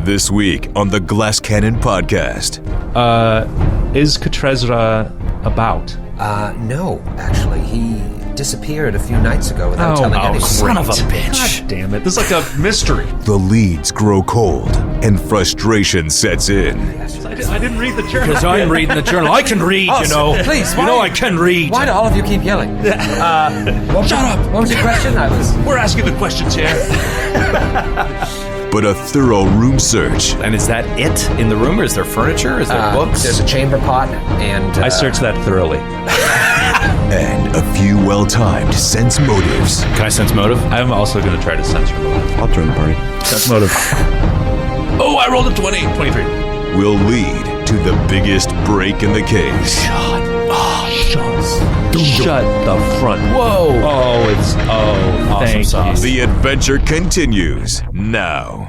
This week on the Glass Cannon Podcast. Is Katrezra about? No, actually. He disappeared a few nights ago without telling anyone. Son of a bitch. God damn it. This is like a mystery. The leads grow cold and frustration sets in. I didn't read the journal. Because I'm reading the journal. I can read, you know. Please, you know I can read. Why do all of you keep yelling? Shut up. What was your question? We're asking the questions here. But a thorough room search And is that it in the room, or is there furniture? Is there books? There's a chamber pot, and I searched that thoroughly. and a few well-timed sense motives Can I sense motive? I'm also going to try to sense her motive. I'll join the party. Sense motive. Oh, I rolled a 20. 23. will lead to the biggest break in the case. Shut the front. Whoa. Awesome Thank sauce. The adventure continues now.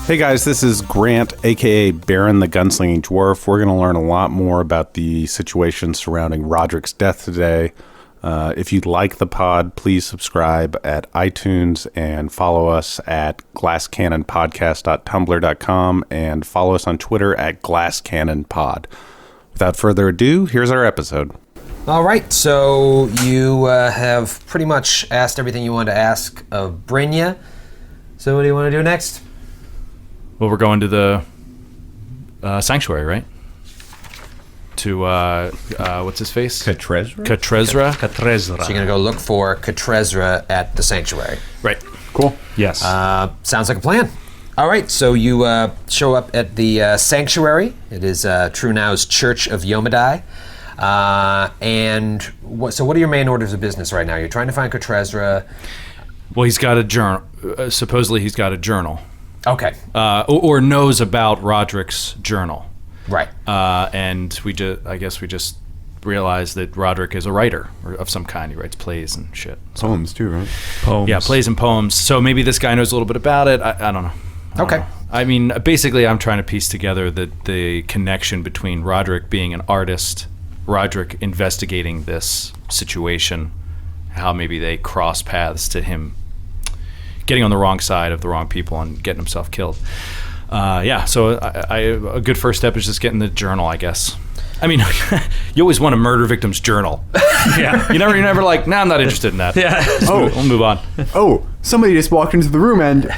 Hey guys, this is Grant, aka Baron the Gunslinging Dwarf. We're going to learn a lot more about the situation surrounding Roderick's death today. If you'd like the pod, please subscribe at iTunes and follow us at glasscannonpodcast.tumblr.com and follow us on Twitter at glasscannonpod. Without further ado, here's our episode. all right. So you have pretty much asked everything you wanted to ask of Brynja. So what do you want to do next? Well, we're going to the sanctuary, right? To, what's his face? Katrezra? Katrezra. So you're going to go look for Katrezra at the sanctuary. Right. Cool. Yes. Sounds like a plan. All right, so you show up at the sanctuary. It is Trunau's Church of Yomadai. So what are your main orders of business right now? You're trying to find Katrezra. Well, he's got a journal. Supposedly he's got a journal. Okay. Or knows about Roderick's journal. Right. And we just realized that Roderick is a writer of some kind. He writes plays and shit. Poems too, right? Poems. Yeah, plays and poems. So maybe this guy knows a little bit about it. I don't know. Okay. I mean, basically, I'm trying to piece together the connection between Roderick being an artist, Roderick investigating this situation, how maybe they cross paths to him getting on the wrong side of the wrong people and getting himself killed. So a good first step is just getting the journal, I guess. I mean, you always want a murder victim's journal. Yeah. You're never like, nah, I'm not interested in that. Yeah. We'll move on. Oh, somebody just walked into the room and...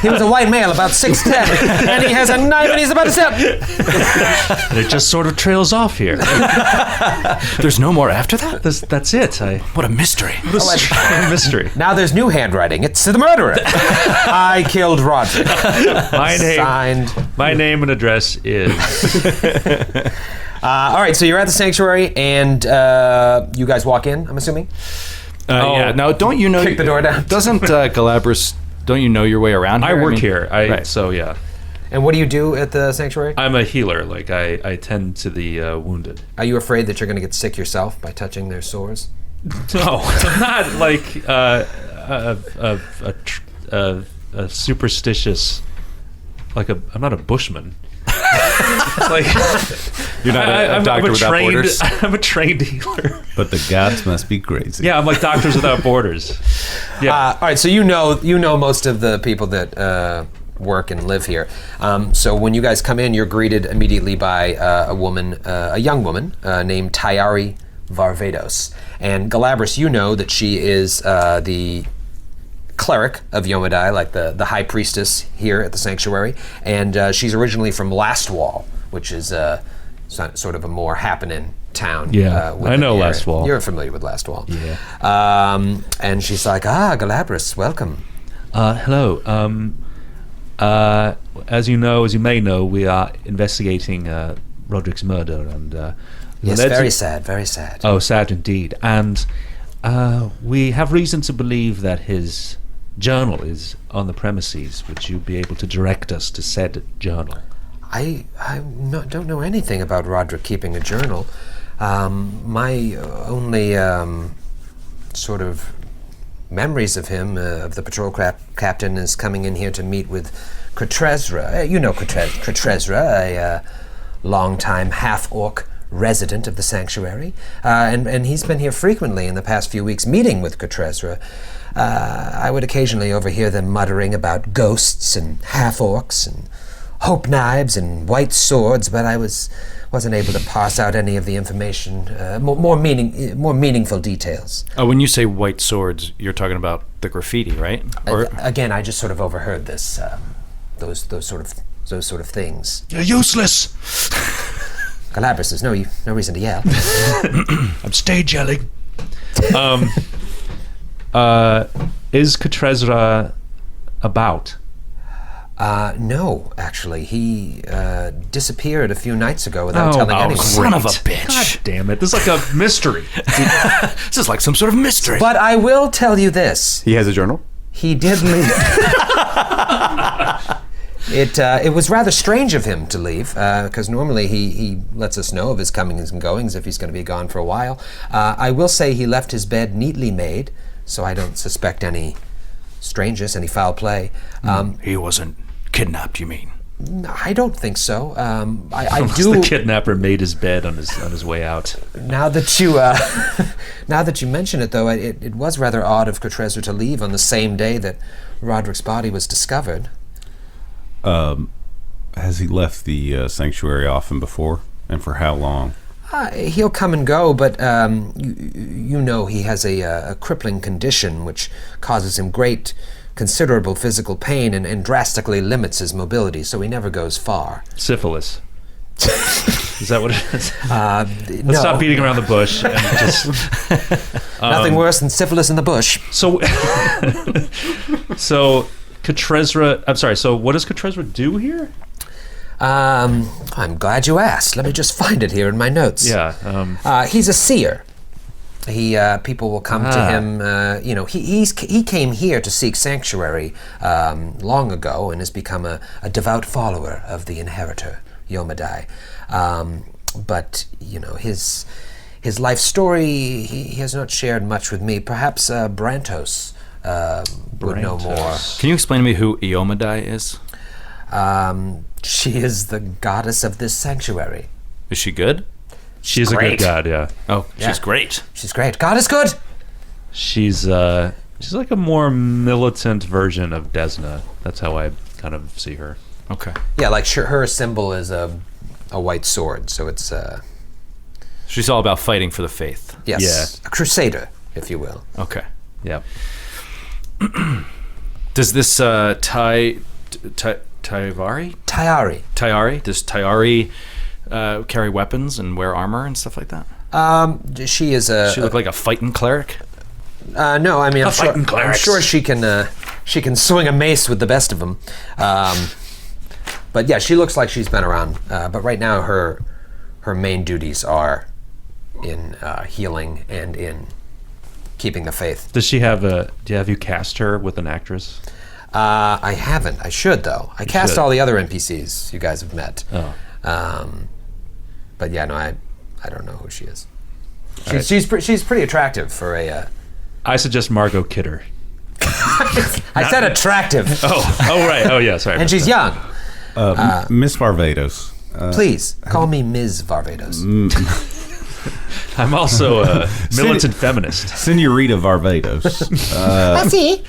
He was a white male, about 6'10", and he has a knife and he's about to stab. And it just sort of trails off here. There's no more after that? That's it. What a mystery. Mystery. Now there's new handwriting. It's the murderer. I killed Roderick. Signed. My name and address is... All right, so you're at the sanctuary, and you guys walk in, I'm assuming? Yeah. Now, don't you know... Kick the door down. Doesn't Galabras... Don't you know your way around here? I work here. Right. So, yeah. And what do you do at the sanctuary? I'm a healer. Like, I tend to the wounded. Are you afraid that you're going to get sick yourself by touching their sores? No, I'm not like a superstitious... I'm not a bushman. Like, You're not a doctor without borders? I'm a trained healer. But the gods must be crazy. Yeah, I'm like Doctors Without Borders. Yeah. All right, so you know most of the people that work and live here. So when you guys come in, you're greeted immediately by a young woman named Tayari Varvados. And Galabras, you know that she is the cleric of Yomadai, like the high priestess here at the sanctuary. And she's originally from Lastwall, which is sort of a more happening town. Yeah, I know Lastwall. You're familiar with Lastwall. Yeah. And she's like, Galabras, welcome. Hello. As you may know, we are investigating Roderick's murder, and yes, very sad, very sad. Oh, sad indeed. And we have reason to believe that his journal is on the premises. Would you be able to direct us to said journal? I don't know anything about Roderick keeping a journal. My only sort of memories of him, of the patrol captain is coming in here to meet with Kretrezra. You know Kretrezra, a long-time half-orc resident of the sanctuary. And he's been here frequently in the past few weeks meeting with Kretrezra. I would occasionally overhear them muttering about ghosts and half-orcs and hope knives and white swords, but I wasn't able to parse out any of the information, more meaningful details. Oh, when you say white swords, you're talking about the graffiti, right? Or Again, I just sort of overheard this, those sort of things. You're useless. Galabras, there's no reason to yell. I'm stage yelling. Is Kretrezra about? No, actually. He disappeared a few nights ago without telling anyone. son of a bitch. God damn it. This is like a mystery. This is like some sort of mystery. But I will tell you this. He has a journal? He did leave. It was rather strange of him to leave, because normally he lets us know of his comings and goings if he's going to be gone for a while. I will say he left his bed neatly made, so I don't suspect any strangeness, any foul play. He wasn't kidnapped, you mean? I don't think so. I Unless do. the kidnapper made his bed on his way out. Now that you mention it, though, it was rather odd of Kretrezra to leave on the same day that Roderick's body was discovered. Has he left the sanctuary often before, and for how long? He'll come and go, but you know he has a crippling condition which causes him considerable physical pain and drastically limits his mobility, so he never goes far. Syphilis. Is that what it is? No. Let's stop beating around the bush and just... Nothing worse than syphilis in the bush. So Kretrezra... I'm sorry, so what does Kretrezra do here? I'm glad you asked. Let me just find it here in my notes. Yeah. He's a seer. People will come to him. He came here to seek sanctuary long ago and has become a devout follower of the inheritor, Yomadai. But his life story he has not shared much with me. Perhaps Brantos would know more. Can you explain to me who Iomadai is? She is the goddess of this sanctuary. Is she good? She's a great. good god, yeah. Oh, Yeah. she's great. She's great. God is good. She's like a more militant version of Desna. That's how I kind of see her. Okay. Yeah, like her symbol is a white sword, so it's She's all about fighting for the faith. yes, Yeah. a crusader, if you will. Okay. Yeah. Does this Taivari? Tayari. Does Tayari carry weapons and wear armor and stuff like that? She is a. She look like a fighting cleric? No, I mean, I'm fighting clerics. sure she can swing a mace with the best of them. But yeah, she looks like she's been around. But right now, her main duties are in healing and in keeping the faith. Does she have have you cast her with an actress? I haven't. I should though. I cast should. all the other NPCs you guys have met. Oh. But yeah, no, I don't know who she is. She's pretty attractive for a. I suggest Margot Kidder. I said attractive. Oh, right. Oh, yeah, sorry. And she's young. Miss Barbados. Please call me Ms. Varvados. I'm also a militant feminist. Senorita Barbados. I see.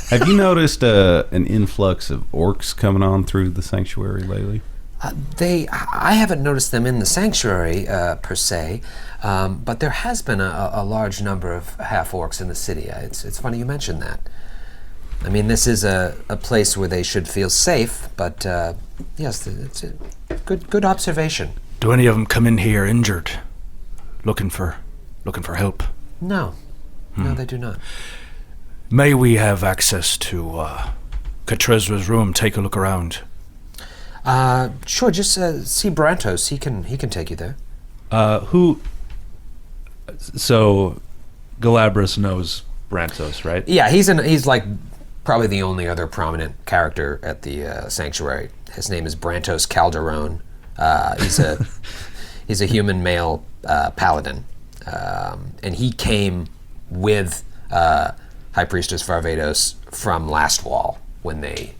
Have you noticed an influx of orcs coming on through the sanctuary lately? I haven't noticed them in the sanctuary per se, but there has been a large number of half-orcs in the city. It's funny you mentioned that. I mean, this is a place where they should feel safe, but yes, it's a good observation. Do any of them come in here injured, looking for help? No, no, they do not. May we have access to Kretrezra's room? Take a look around. Sure. Just see Brantos. He can take you there. Who? So, Galabras knows Brantos, right? Yeah, he's like probably the only other prominent character at the sanctuary. His name is Brantos Calderon. He's a human male paladin, and he came with High Priestess Varvados from Last Wall when they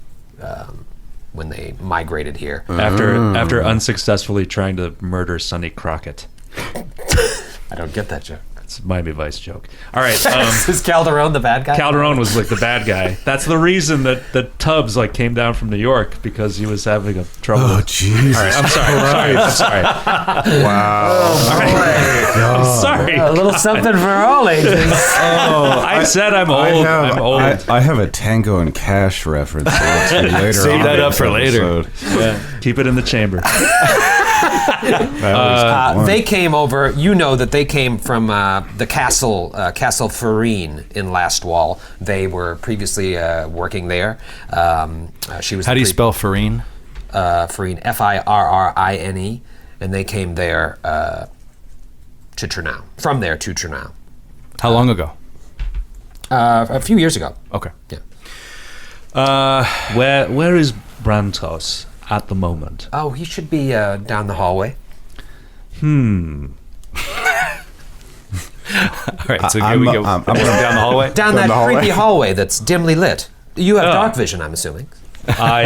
migrated here. After unsuccessfully trying to murder Sonny Crockett. I don't get that joke. It's a Miami Vice joke. All right. Is Calderon the bad guy? Calderon was like the bad guy. That's the reason that Tubbs like came down from New York, because he was having a trouble. Oh, with- Jesus. All right, I'm sorry. Wow. I'm sorry. A little something for all ages. I said I'm old. I'm old. I have a Tango and Cash reference. Later Save on that in up this for later. episode. Yeah. Keep it in the chamber. They came over. You know that they came from the castle, Castle Farine in Last Wall. They were previously working there. She was. How do you spell Farine? Farine? Firrine, and they came there to Trunau. From there to Trunau. How long ago? A few years ago. Okay. Yeah. Where is Brantos at the moment? Oh, he should be down the hallway. All right, so here I'm- we go. I'm- down the hallway. Down that the hallway? creepy hallway that's dimly lit. You have dark vision, I'm assuming. I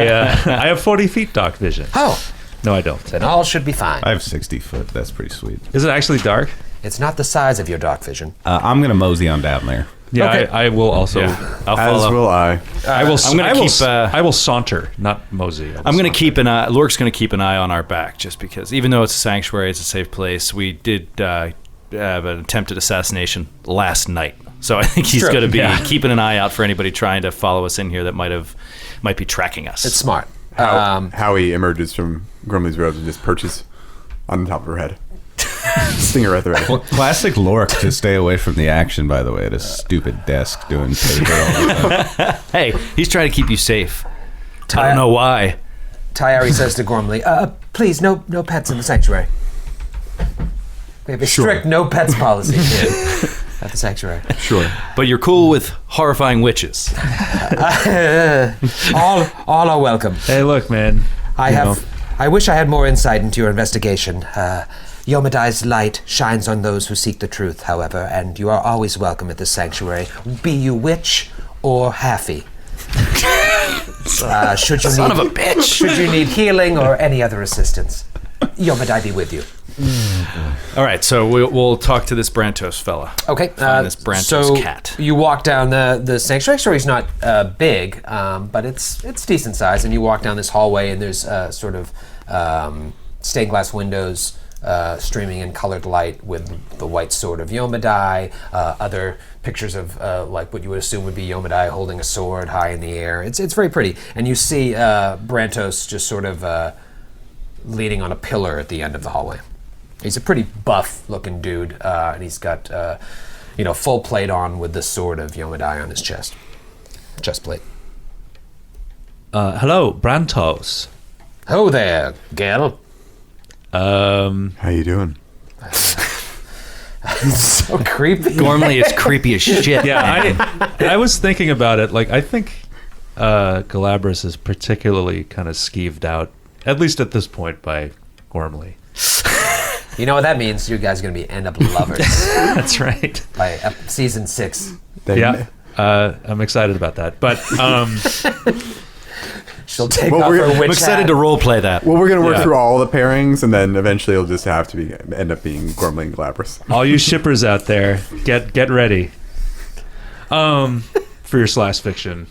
have 40 feet dark vision. Oh, No, I don't. then all should be fine. I have 60 foot. That's pretty sweet. Is it actually dark? It's not the size of your dark vision. I'm going to mosey on down there. Yeah, Okay. I will also. Yeah, I'll As follow. will I. I will. I'm gonna I will, keep, I will saunter, not mosey. I'm going to keep an eye. Lork's going to keep an eye on our back, just because, even though it's a sanctuary, it's a safe place. We did have an attempted assassination last night, so I think he's True. going to be Yeah. keeping an eye out for anybody trying to follow us in here that might be tracking us. It's smart. Howie emerges from Grumley's robes and just perches on the top of her head. Stinger at the ready. Classic Lork to stay away from the action, by the way, at a stupid desk doing paper all the time. Hey, he's trying to keep you safe. I don't know why. Tyari says to Gormley, please, no pets in the sanctuary. We have a strict no pets policy here at the sanctuary. Sure. But you're cool with horrifying witches. All are welcome. Hey, look, man. I wish I had more insight into your investigation. Yomadai's light shines on those who seek the truth, however, and you are always welcome at this sanctuary, be you witch or halfie. Should you Son need, of a bitch. Should you need healing or any other assistance, Yomadai be with you. All right, so we'll talk to this Brantos fella. Okay. Find this Brantos so cat. you walk down the sanctuary. Sanctuary's not big, but it's decent size. And you walk down this hallway, and there's sort of stained glass windows streaming in colored light with the white sword of Yomadai. Other pictures of like what you would assume would be Yomadai holding a sword high in the air. It's very pretty. And you see Brantos just sort of leaning on a pillar at the end of the hallway. He's a pretty buff-looking dude, and he's got, full plate on with the sword of Yomadai on his chest. Chest plate. Hello, Brantos. Ho there, Gel. How you doing? So creepy. Gormley is creepy as shit. Yeah, I was thinking about it. Like, I think Galabras is particularly kind of skeeved out, at least at this point, by Gormley. You know what that means? You guys are going to end up lovers That's right. by season 6. Yeah, I'm excited about that. But She'll take Well, off we're- her witch I'm excited hat. to role play that. Well, we're gonna work Yeah. through all the pairings, and then eventually it'll just have to end up being Gormley and Galabras. all you shippers out there, get ready. For your slash fiction,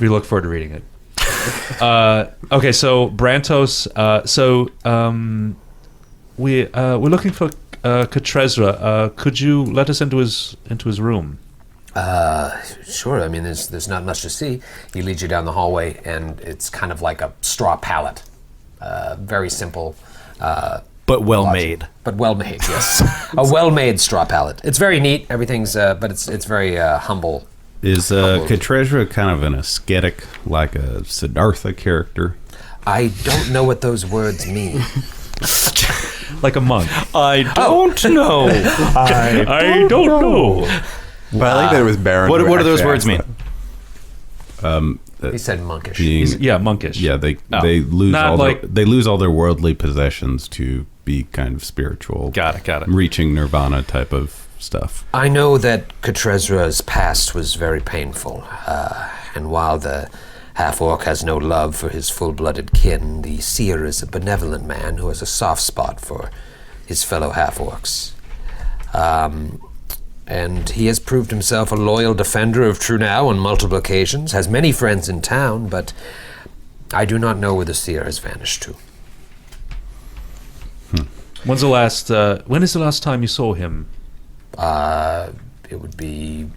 we look forward to reading it. Okay, so Brantos. We're looking for Katrezra. Could you let us into his room? Sure. I mean, there's not much to see. He leads you down the hallway, and it's kind of like a straw pallet. Very simple, But well made. but well made. Yes, a well made straw pallet. It's very neat. Everything's, but it's very humble. Is Katrezra kind of an ascetic, like a Siddhartha character? I don't know what those words mean. Like a monk. I don't know. I don't know. But I like that it was Baron. What who do those actually words asked mean? that. He said monkish. Being, Yeah, monkish. yeah, they Oh. lose Not all like- they lose all their worldly possessions to be kind of spiritual. Got it. Reaching nirvana type of stuff. I know that Katrezra's past was very painful, and while the half-orc has no love for his full-blooded kin, the seer is a benevolent man who has a soft spot for his fellow half-orcs. And he has proved himself a loyal defender of Trunau on multiple occasions, has many friends in town, but I do not know where the seer has vanished to. When is the last time you saw him? It would be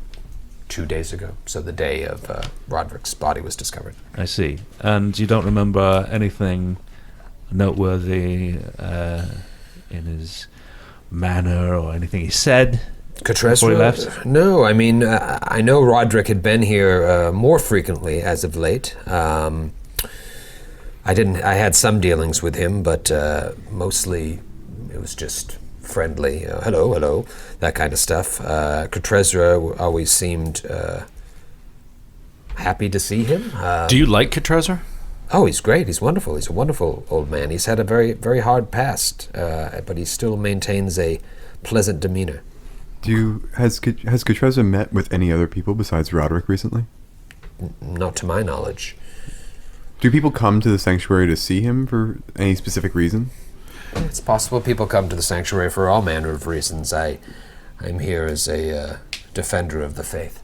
2 days ago, so the day of Roderick's body was discovered. I see. And you don't remember anything noteworthy in his manner or anything he said before he left? No, I mean, I know Roderick had been here more frequently as of late. I had some dealings with him, but mostly it was just friendly, hello, that kind of stuff. Katrezra always seemed happy to see him. Do you like Katrezra? Oh, he's great. He's wonderful. He's a wonderful old man. He's had a very, very hard past, but he still maintains a pleasant demeanor. Has Katrezra met with any other people besides Roderick recently? Not to my knowledge. Do people come to the sanctuary to see him for any specific reason? It's possible people come to the sanctuary for all manner of reasons. I'm here as a defender of the faith.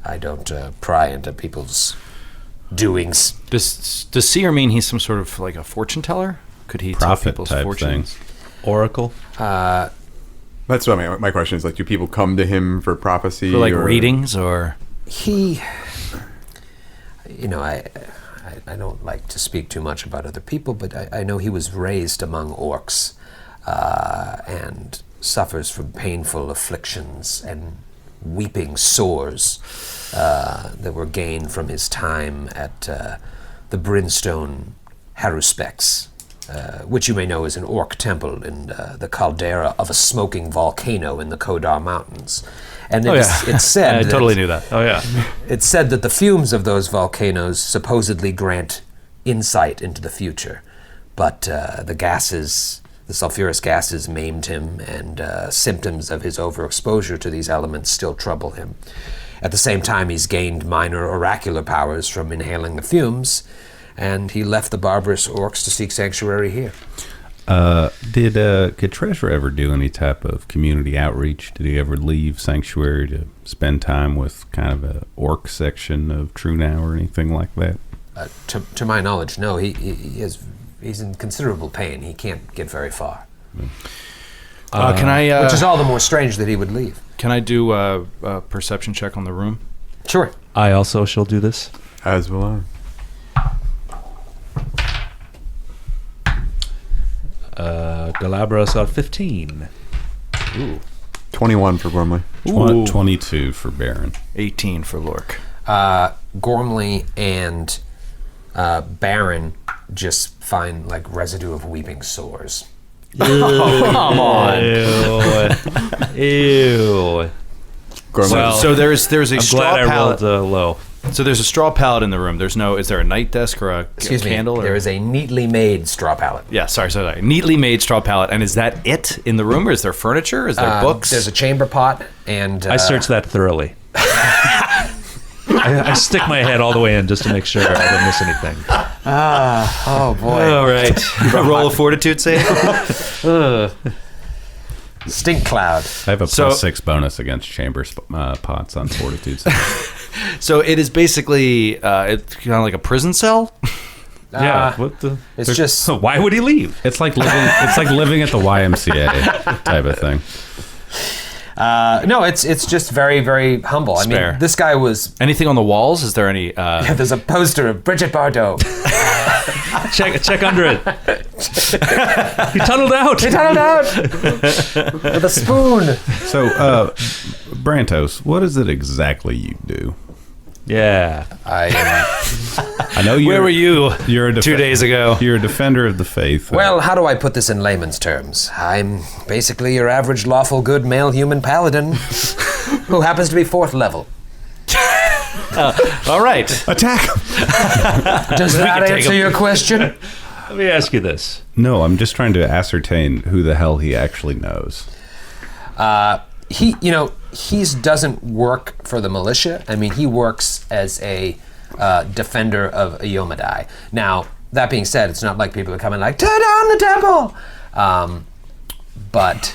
I don't pry into people's doings. Does seer mean he's some sort of like a fortune teller? Could he tell Prophet people's type fortunes? thing. Oracle? That's what I mean. My question is, like, do people come to him for prophecy? For like or readings or? He, I don't like to speak too much about other people, but I know he was raised among orcs and suffers from painful afflictions and weeping sores that were gained from his time at the Brimstone Haruspex, which you may know is an orc temple in the caldera of a smoking volcano in the Kodar Mountains. And it's said I totally knew that. Oh, yeah. It's said that the fumes of those volcanoes supposedly grant insight into the future, but the sulfurous gases maimed him, and symptoms of his overexposure to these elements still trouble him. At the same time, he's gained minor oracular powers from inhaling the fumes, and he left the barbarous orcs to seek sanctuary here. Did Katrezra ever do any type of community outreach? Did he ever leave Sanctuary to spend time with kind of a orc section of Trunau or anything like that? To my knowledge, no. He's in considerable pain. He can't get very far. Can I? Which is all the more strange that he would leave. Can I do a perception check on the room? Sure. I also shall do this. As will I. Galabras got 15. Ooh. 21 for Gormley. 22 for Baron. 18 for Lork. Gormley and Baron just find like residue of weeping sores. Come on. Ew. Gormley. Well, So there's a I'm straw glad I pallet. rolled low. So there's a straw pallet in the room. Is there a night desk or a Excuse candle? me. There is a neatly made straw pallet. Yeah, sorry. Neatly made straw pallet. And is that it in the room, or is there furniture? Is there books? There's a chamber pot, and I searched that thoroughly. I stick my head all the way in just to make sure I don't miss anything. oh boy, All right. Roll a fortitude save. stink cloud. I have a So- +6 bonus against chamber pots on fortitude. So it is basically it's kind of like a prison cell. Yeah. What the? It's just Why would he leave? It's like living at the YMCA type of thing. no. It's just very, very humble. Spare. I mean, this guy was. Anything on the walls? Is there any? There's a poster of Bridget Bardot. Check under it. He tunneled out. He tunneled out with a spoon. So, Brantos, what is it exactly you do? Yeah. I know you. Where were you? You're a 2 days ago. You're a defender of the faith. Well, how do I put this in layman's terms? I'm basically your average lawful good male human paladin who happens to be 4th level. All right. Attack! Does that can take answer him. your question? Let me ask you this. No, I'm just trying to ascertain who the hell he actually knows. he doesn't work for the militia. I mean, he works as a defender of Iomadai. Now, that being said, it's not like people are coming like, tear down the temple! But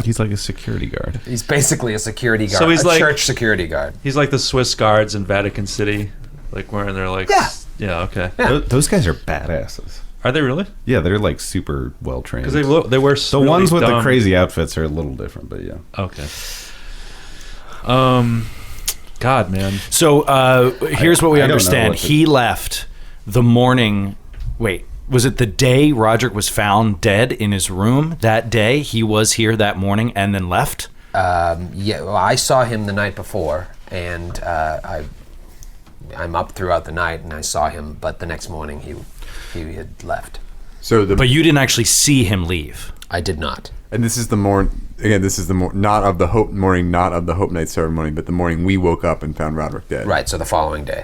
he's like a security guard. he's basically a security guard, So he's like- church security guard. He's like the Swiss guards in Vatican City, like wearing their like. Yeah. Okay. Those guys are badasses. Are they really? Yeah, they're like super well trained. Because they wear The really ones with the dumb- crazy outfits are a little different, but yeah. Okay. God, man. So here's what we I don't know understand. what to- He left the morning. Wait, was it the day Roderick was found dead in his room? That day he was here that morning and then left. Well, I saw him the night before, and I'm up throughout the night, and I saw him. But the next morning, he had left. So But you didn't actually see him leave. I did not. and this is the not of the Hope morning, not of the Hope Night ceremony, but the morning we woke up and found Roderick dead. Right. So the following day.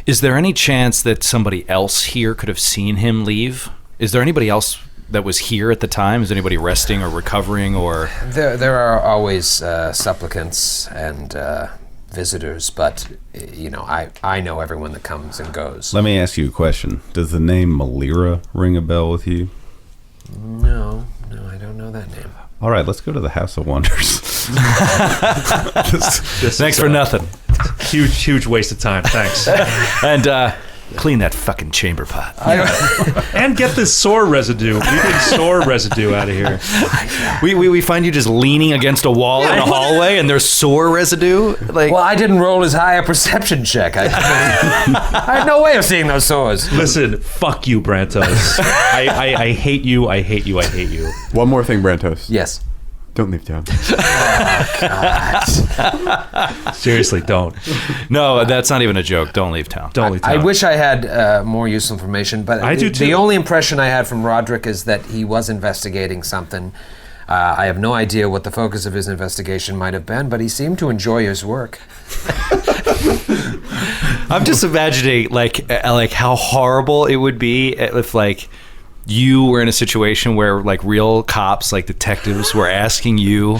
Is there any chance that somebody else here could have seen him leave? Is there anybody else that was here at the time? Is anybody resting or recovering or? There are always supplicants and visitors, but I know everyone that comes and goes. Let me ask you a question. Does the name Malira ring a bell with you? No, I don't know that name. All right, let's go to the House of Wonders. Thanks for nothing. Huge waste of time. Thanks. And clean that fucking chamber pot. And get this sore residue. We get sore residue out of here. We find you just leaning against a wall in a hallway, and there's sore residue. Like, Well, I didn't roll as high a perception check. I had no way of seeing those sores. Listen, fuck you, Brantos. I hate you. I hate you. I hate you. One more thing, Brantos. Yes. Don't leave town. Seriously, don't. no, that's not even a joke. Don't leave town. Don't leave I town. wish I had more useful information, but I do the too. only impression I had from Roderick is that he was investigating something. I have no idea what the focus of his investigation might have been, but he seemed to enjoy his work. I'm just imagining like how horrible it would be if like you were in a situation where like real cops, like detectives, were asking you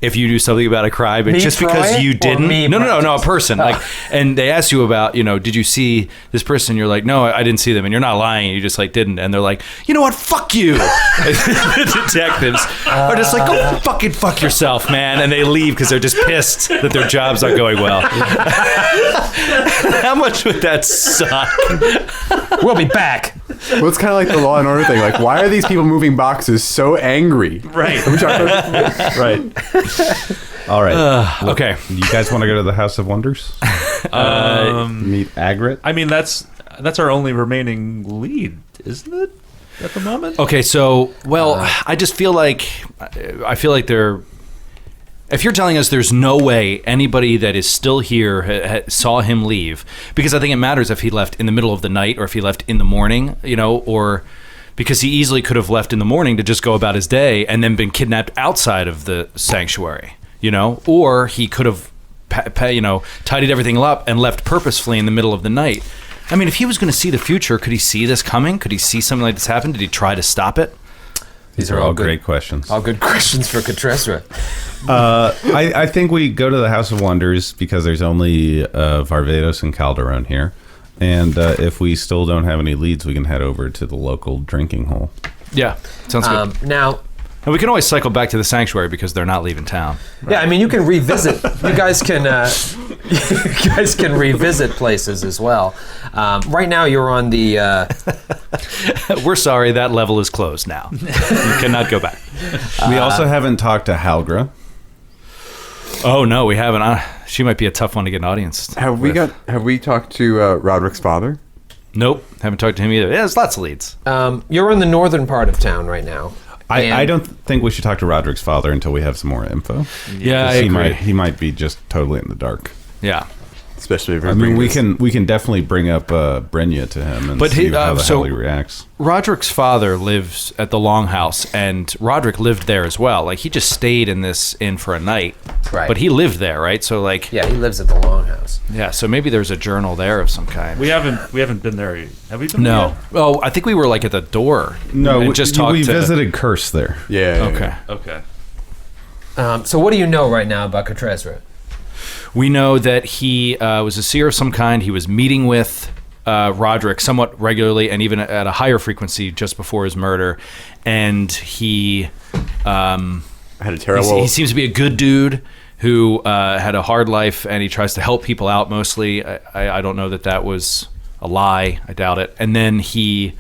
if you knew something about a crime, and Me, just because Troy, you or didn't. me, No, a Brantos? person. Like, and they ask you about, did you see this person? You're like, no, I didn't see them, and you're not lying. You just like didn't, and they're like, you know what? Fuck you. The detectives are just like, go fucking fuck yourself, man, and they leave because they're just pissed that their job's not going well. How much would that suck? We'll be back. Well, it's kind of like the Law and Order thing. Like, why are these people moving boxes so angry? Right. Right. All right. Okay. You guys want to go to the House of Wonders? Meet Agrit? I mean, that's our only remaining lead, isn't it? At the moment. Okay, so I just feel like there. If you're telling us there's no way anybody that is still here saw him leave, because I think it matters if he left in the middle of the night or if he left in the morning, or because he easily could have left in the morning to just go about his day and then been kidnapped outside of the sanctuary, or he could have, tidied everything up and left purposefully in the middle of the night. I mean, if he was going to see the future, could he see this coming? Could he see something like this happen? Did he try to stop it? These are all great questions. All good questions for Katresra. I think we go to the House of Wonders because there's only Varvatos and Calderon here. And if we still don't have any leads, we can head over to the local drinking hole. Yeah, sounds good. Now, And we can always cycle back to the sanctuary because they're not leaving town. yeah, I mean, you can revisit. You guys can revisit places as well. Right now, you're on the. We're sorry, that level is closed now. You cannot go back. We also haven't talked to Halgra. Oh no, we haven't. She might be a tough one to get an audience. Have we talked to Roderick's father? Nope, haven't talked to him either. Yeah, there's lots of leads. You're in the northern part of town right now. I don't think we should talk to Roderick's father until we have some more info. Yeah, I agree. He might be just totally in the dark. Yeah. Especially if I mean, we can definitely bring up Brenya to him and see how the hell he reacts. Roderick's father lives at the Longhouse, and Roderick lived there as well. Like, he just stayed in this inn for a night, Right. but he lived there, right? So like, Yeah, he lives at the Longhouse. yeah. So maybe there's a journal there of some kind. We haven't been there yet. Have we been there No. yet? Oh, I think we were like at the door. No, and we just talked we to. visited Curse there. Yeah. Okay. Okay. So what do you know right now about Katresra? We know that he was a seer of some kind. He was meeting with Roderick somewhat regularly and even at a higher frequency just before his murder. And he had a terrible... He seems to be a good dude who had a hard life, and he tries to help people out mostly. I don't know that was a lie. I doubt it. And then he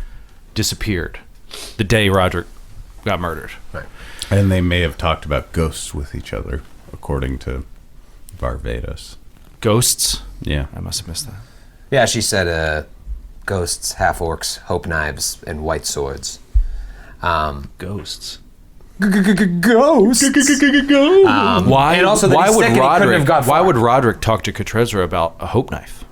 disappeared the day Roderick got murdered. Right. And they may have talked about ghosts with each other, according to Varvatos. Ghosts? Yeah. I must have missed that. Yeah, she said ghosts, half-orcs, hope knives, and white swords. Ghosts. Ghosts? Why? And also that why he's would sick and he couldn't have got Why far. would Roderick talk to Katresra about a hope knife?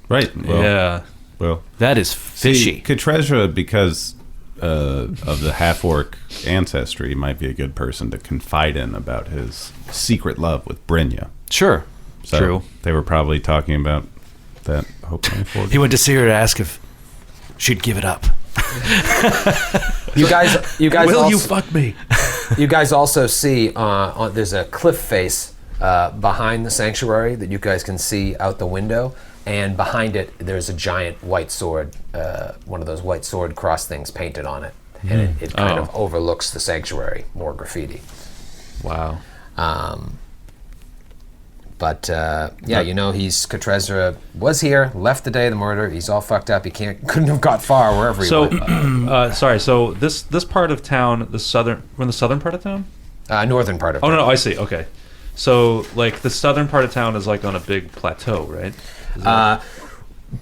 Right. Well, Yeah. Well, That is fishy. Katresra, because of the half-orc ancestry, might be a good person to confide in about his secret love with Brynja. Sure. So True. They were probably talking about that hope knife. He went to see her to ask if she'd give it up. You guys Will also, you fuck me? you guys also see there's a cliff face behind the sanctuary that you guys can see out the window, and behind it there's a giant white sword, one of those white sword cross things painted on it, and it kind of overlooks the sanctuary. More graffiti. Wow. But he's Katresra was here, left the day of the murder. He's all fucked up. He couldn't have got far wherever he So, went. sorry. So this part of town, we're in the southern part of town. Northern part of Oh town. no, I see. Okay. So like the southern part of town is like on a big plateau, right? Is that-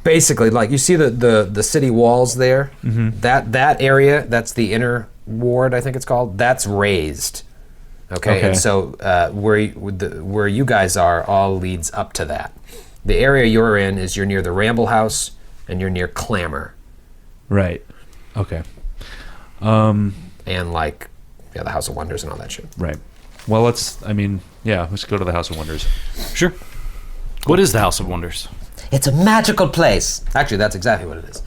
Basically, like you see the city walls there. Mm-hmm. That area, that's the inner ward, I think it's called. That's raised. Okay. And so where you guys are all leads up to that. The area you're in is you're near the Ramble House and you're near Clamor Right. Okay. and the House of Wonders and all that shit. Right. Well, let's go to the House of Wonders. Sure. What is the House of Wonders? It's a magical place. Actually, that's exactly what it is.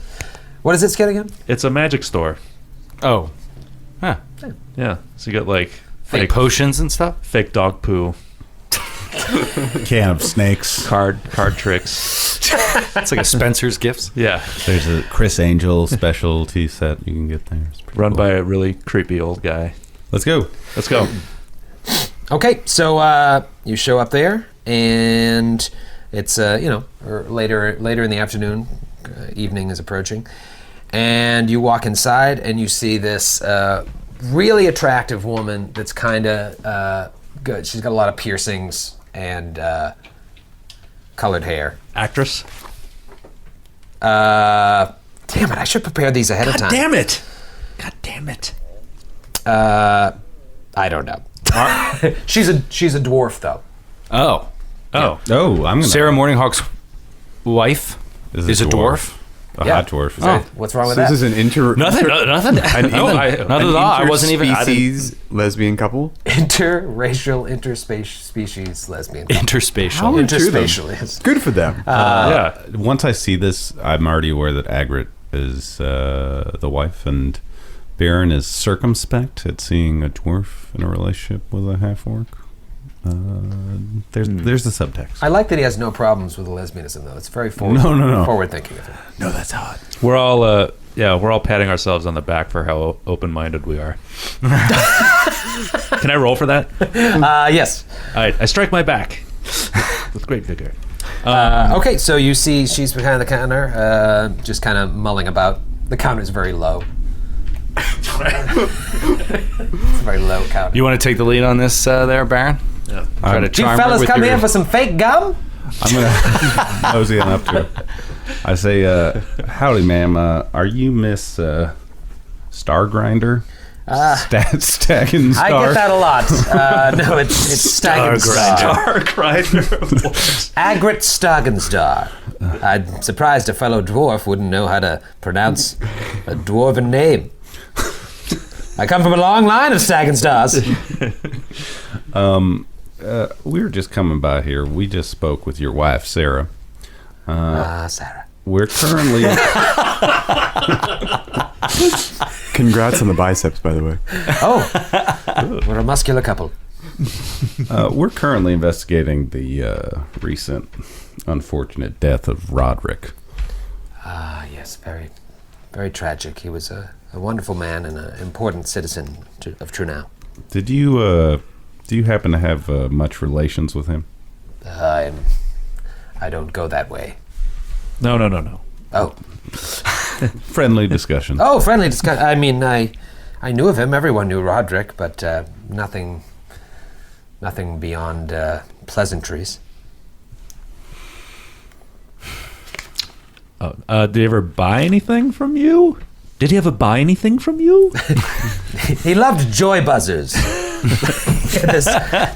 What is it, Skid, again? It's a magic store. Oh. Huh. Yeah. So you got like Fake potions and stuff? fake dog poo, Can of snakes. card tricks. It's like a Spencer's Gifts. Yeah. There's a Chris Angel specialty set you can get there. It's pretty Run cool. by a really creepy old guy. Let's go. Let's go. Okay, so you show up there, and it's later in the afternoon, evening is approaching, and you walk inside and you see this really attractive woman that's kind of good. She's got a lot of piercings and colored hair. Actress. Damn it! I should prepare these ahead of time. Damn it! God damn it! I don't know. She's a dwarf though. Oh. Oh. Oh, I'm gonna. Sarah Morninghawk's wife is a dwarf. A Yeah. hot dwarf. What's wrong with So that? this is an Nothing. an Nothing at all. I wasn't even. I didn't- interspecies lesbian couple. Interracial, interspecies, lesbian. Interspatial. Good to them. Interspatial, yes. Good for them. Yeah. Once I see this, I'm already aware that Agrit is the wife, and Baron is circumspect at seeing a dwarf in a relationship with a half-orc. There's the subtext. I like that he has no problems with the lesbianism, though. It's very forward, No. forward thinking of him. No, that's hot. We're all patting ourselves on the back for how open-minded we are. Can I roll for that? Yes. All right. I strike my back with great vigor. Okay, so you see she's behind the counter, just kind of mulling about. The counter's very low. It's a very low counter. You want to take the lead on this there, Baron? Yeah. Try to Do you charm her fellas with come your- here for some fake gum? I'm gonna mosey on up to her. I say, howdy, ma'am. Are you Miss Star Grinder? Stag and Star. I get that a lot. No, it's Stagenstar. Agrit Stagenstar. I'm surprised a fellow dwarf wouldn't know how to pronounce a dwarven name. I come from a long line of Stagenstars. We were just coming by here. We just spoke with your wife, Sarah. Sarah. We're currently... Congrats on the biceps, by the way. Oh, we're a muscular couple. We're currently investigating the recent unfortunate death of Roderick. Ah, yes, very, very tragic. He was a wonderful man and an important citizen of Trunau. Did you do you happen to have much relations with him? I don't go that way. No. Oh. Friendly discussion. Oh, friendly discussion. I mean, I knew of him. Everyone knew Roderick, but nothing beyond pleasantries. Did he ever buy anything from you? Did he ever buy anything from you? He loved joy buzzers.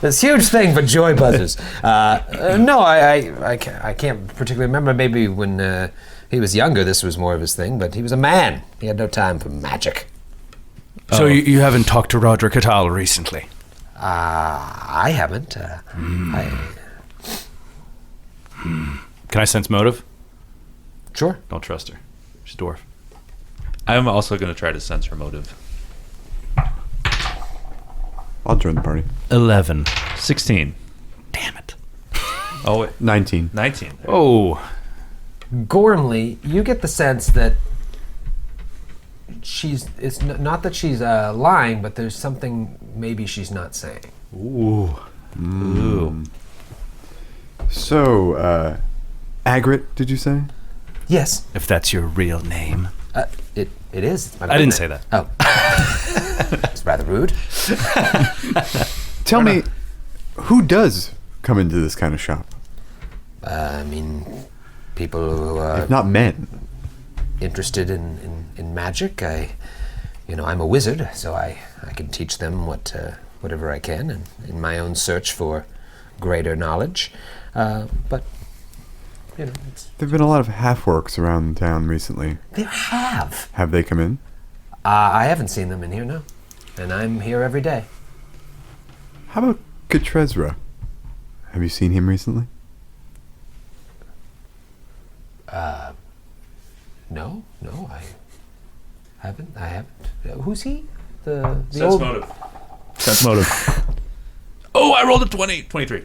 this huge thing for joy buzzers. No, I can't particularly remember. Maybe when he was younger, this was more of his thing. But he was a man. He had no time for magic. So you haven't talked to Roderick at all recently? I haven't. Can I sense motive? Sure. Don't trust her. She's a dwarf. I'm also going to try to sense her motive. I'll join the party. 11. 16. Damn it. Oh, wait. 19. 19. Oh. Gormley, you get the sense that it's not that she's lying, but there's something maybe she's not saying. Ooh. So, Agrit, did you say? Yes. If that's your real name. It is. I didn't say that. Oh. It's rather rude. Tell me, who does come into this kind of shop? I mean, people who are If not men. interested in magic. I'm a wizard, so I can teach them whatever I can in my own search for greater knowledge. But There've been a lot of half-orcs around town recently. there have. Have they come in? I haven't seen them in here, no. And I'm here every day. How about Katrezra? Have you seen him recently? No, I haven't. Who's he? The Sense old motive. Sense motive. Oh, I rolled a 20. 23.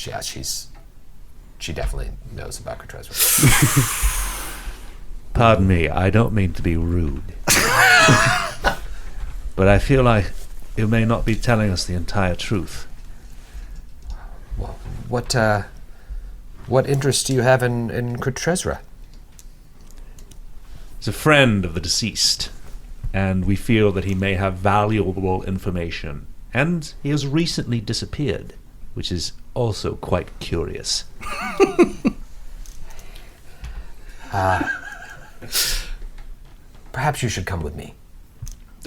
Yeah, she definitely knows about Katrezra. Pardon me, I don't mean to be rude. But I feel like you may not be telling us the entire truth. Well, what interest do you have in Katrezra? He's a friend of the deceased, and we feel that he may have valuable information. And he has recently disappeared, which is also quite curious. Perhaps you should come with me.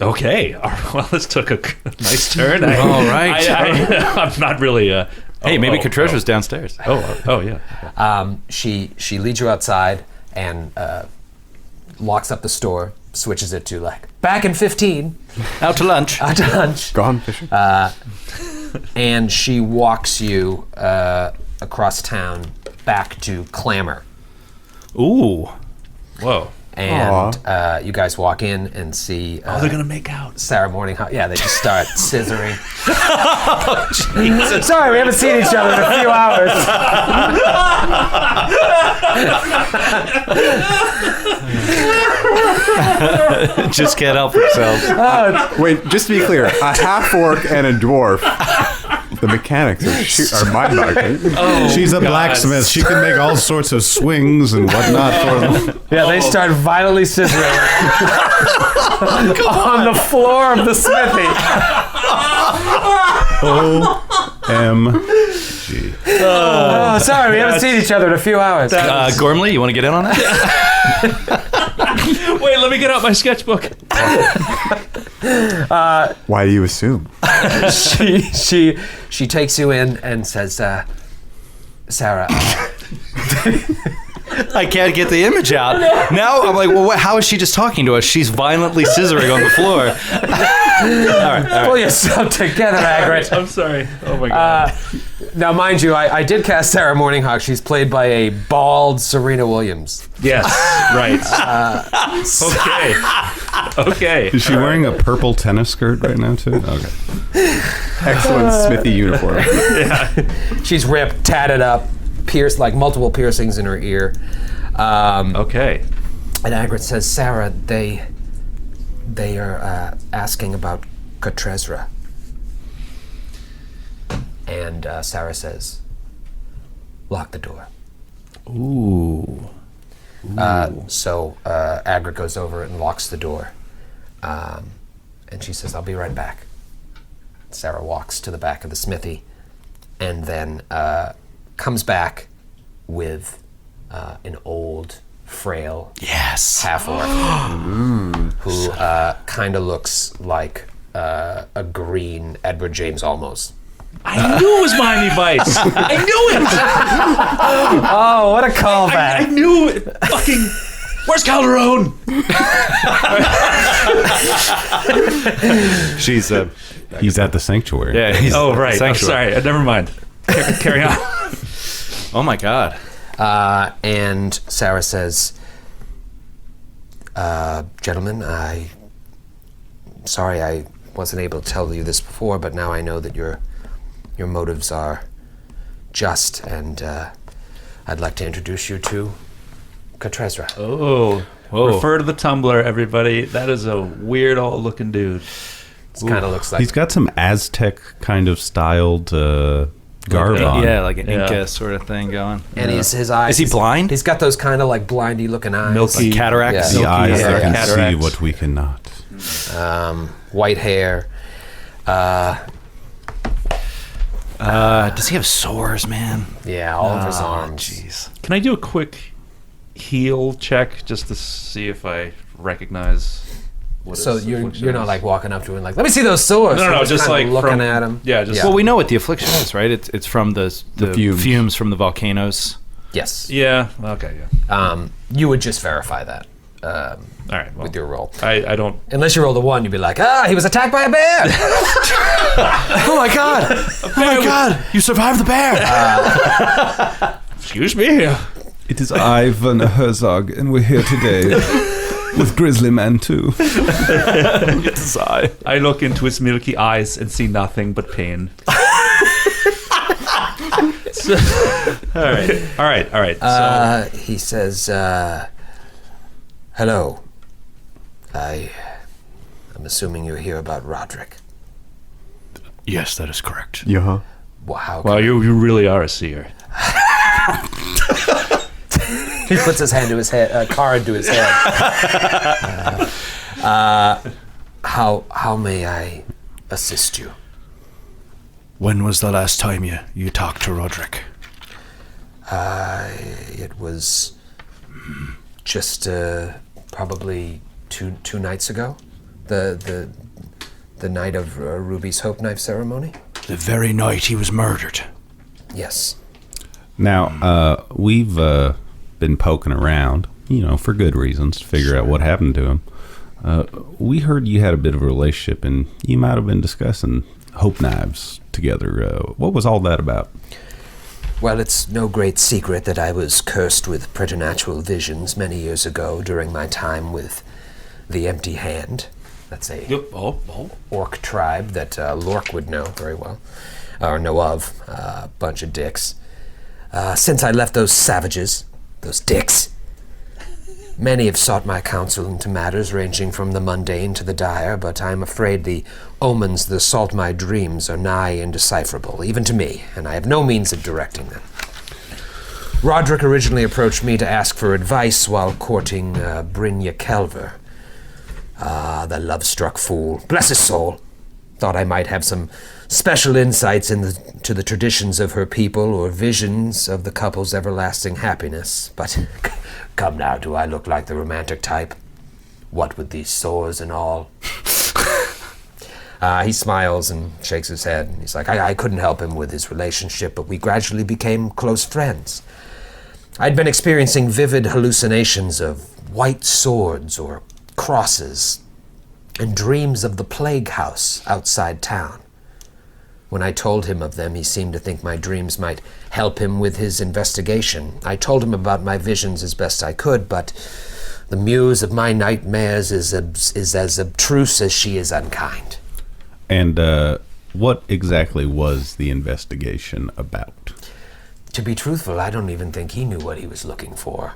Okay, well, this took a nice turn. All right. I'm not really... Hey, maybe Katreza's downstairs. Oh, yeah. She leads you outside and locks up the store, switches it to back in 15. Out to lunch. Out to lunch. Gone fishing? And she walks you across town back to Clamor. Ooh. Whoa. And you guys walk in and see... they're going to make out. Sarah Morninghawk. Yeah, they just start scissoring. Sorry, we haven't seen each other in a few hours. Just can't help themselves. Wait, just to be clear, a half-orc and a dwarf, the mechanics are mind-boggling. She's a blacksmith. She can make all sorts of swings and whatnot for them. Yeah, they start violently scissoring on the floor of the smithy. OMG. Oh, sorry, we haven't seen each other in a few hours. Gormley, you want to get in on that? Wait, let me get out my sketchbook. Why do you assume? She takes you in and says, Sarah, I can't get the image out. Now I'm like, well, how is she just talking to us? She's violently scissoring on the floor. All right. pull yourself together, Agrit. I'm sorry. Oh, my God. Now, mind you, I did cast Sarah Morninghawk. She's played by a bald Serena Williams. Yes, right. Okay. Okay. Is she wearing a purple tennis skirt right now too? Okay. Excellent Smithy uniform. She's ripped, tatted up, pierced, like multiple piercings in her ear. Okay. And Agrid says, Sarah, they are asking about Katresra. And Sarah says, lock the door. Ooh. So Agrid goes over and locks the door. And she says, I'll be right back. Sarah walks to the back of the smithy and then comes back with an old, frail half-orc who kind of looks like a green Edward James Olmos. I knew it was Miami Vice. I knew it. Oh, what a callback. I knew it. Fucking. Where's Calderon? He's at the sanctuary. Yeah. He's Oh, right. I'm sanctuary. sorry. Never mind. Carry on. Oh my God. And Sarah says, gentlemen, sorry I wasn't able to tell you this before, but now I know that your motives are just, and I'd like to introduce you to Katresra. Oh. Whoa. Refer to the Tumblr, everybody. That is a weird old looking dude. It kind of looks like He's got some Aztec kind of styled garb on. Yeah, like an Yeah. Inca sort of thing going. and his eyes. Is he blind? He's got those kind of like blindy looking eyes. Milky. Like cataracts? Yeah. The eyes Yeah, that can cataracts. see what we cannot. White hair. Does he have sores, man? Yeah, all of his arms. Jeez. Can I do a quick heal check just to see if I recognize what So his affliction you're not is? like walking up to him like, let me see those sores. No, You're just kinda like looking from- at him. Yeah, just Well, we know what the affliction is, right? It's from the fumes. fumes from the volcanoes. Yes. yeah. Okay. Yeah. You would just verify that All right. Well, with your roll. I don't. Unless you rolled a 1, you'd be like, he was attacked by a bear. Oh my God! Oh my God! You survived the bear! Excuse me. It is Ivan Herzog, and we're here today with Grizzly Man too. It's I. I look into his milky eyes and see nothing but pain. So- all right. So, He says, hello. I'm assuming you're here about Roderick. Yes, that is correct. Yeah. Wow. well, you really are a seer. He puts his hand to his head, card to his head. How may I assist you? When was the last time you talked to Roderick? It was just probably two nights ago. The night of Ruby's Hope Knife ceremony. The very night he was murdered. Yes. Now, we've been poking around, for good reasons, to figure out what happened to him. We heard you had a bit of a relationship, and you might have been discussing hope knives together. What was all that about? Well, it's no great secret that I was cursed with preternatural visions many years ago during my time with the Empty Hand. That's a orc tribe that Lork would know very well, or know of, a bunch of dicks. Since I left those savages, those dicks, many have sought my counsel into matters ranging from the mundane to the dire, but I am afraid the omens that assault my dreams are nigh indecipherable, even to me, and I have no means of directing them. Roderick originally approached me to ask for advice while courting Brynja Kelver. The love-struck fool, bless his soul, thought I might have some special insights into the traditions of her people or visions of the couple's everlasting happiness. But come now, do I look like the romantic type? What with these sores and all? He smiles and shakes his head. He's like, I couldn't help him with his relationship, but we gradually became close friends. I'd been experiencing vivid hallucinations of white swords or crosses and dreams of the plague house outside town. When I told him of them, he seemed to think my dreams might help him with his investigation. I told him about my visions as best I could, but The muse of my nightmares is as obtruse as she is unkind. And what exactly was the investigation about? To be truthful, I don't even think he knew what he was looking for.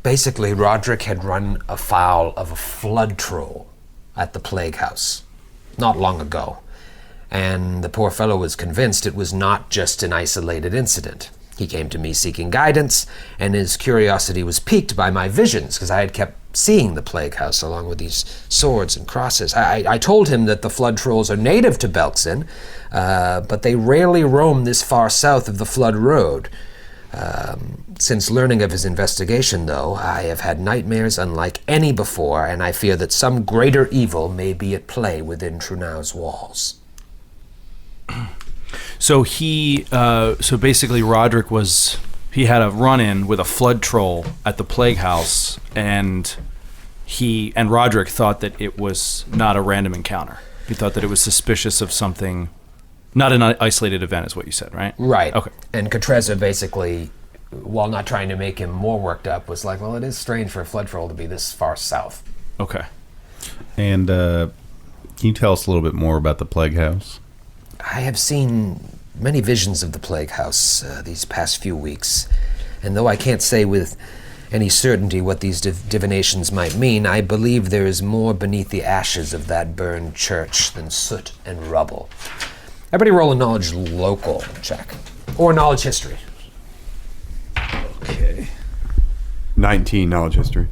Basically, Roderick had run afoul of a flood troll at the plague house not long ago, and the poor fellow was convinced it was not just an isolated incident. He came to me seeking guidance, and his curiosity was piqued by my visions, because I had kept seeing the plague house along with these swords and crosses. I told him that the flood trolls are native to Belkzen, but they rarely roam this far south of the flood road. Since learning of his investigation, though, I have had nightmares unlike any before, and I fear that some greater evil may be at play within Trunau's walls. So so basically Roderick he had a run-in with a flood troll at the plague house, and Roderick thought that it was not a random encounter. He thought that it was suspicious of something, not an isolated event is what you said, right? Right. Okay. And Katreza basically, while not trying to make him more worked up, was like, well, it is strange for a flood troll to be this far south. Okay. And can you tell us a little bit more about the plague house? I have seen many visions of the plague house these past few weeks, and though I can't say with any certainty what these divinations might mean, I believe there is more beneath the ashes of that burned church than soot and rubble. Everybody roll a knowledge local check, or knowledge history. Okay. 19 knowledge history.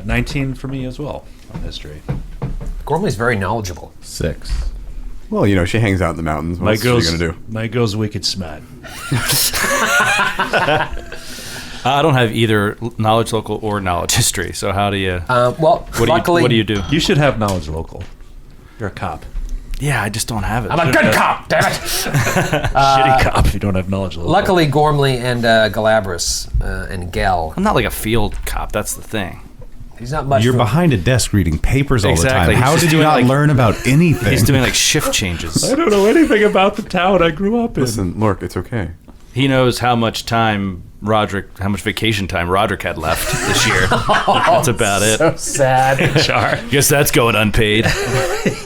19 for me as well on history. Gormley's very knowledgeable. 6. Well, you know, she hangs out in the mountains. What else is she going to do? My girl's wicked smart. I don't have either knowledge local or knowledge history, so how do you... Luckily... What do you do? You should have knowledge local. You're a cop. Yeah, I just don't have it. I'm a good cop, damn it! Shitty cop if you don't have knowledge local. Luckily, Gormley and Galabras and Gel... I'm not like a field cop, that's the thing. He's not much. You're behind a desk reading papers all Exactly. the time. How He's did just you doing, not like- learn about anything? He's doing like shift changes. I don't know anything about the town I grew up in. Listen, Lork, it's okay. He knows how much vacation time Roderick had left this year. That's about it. So sad. Guess that's going unpaid.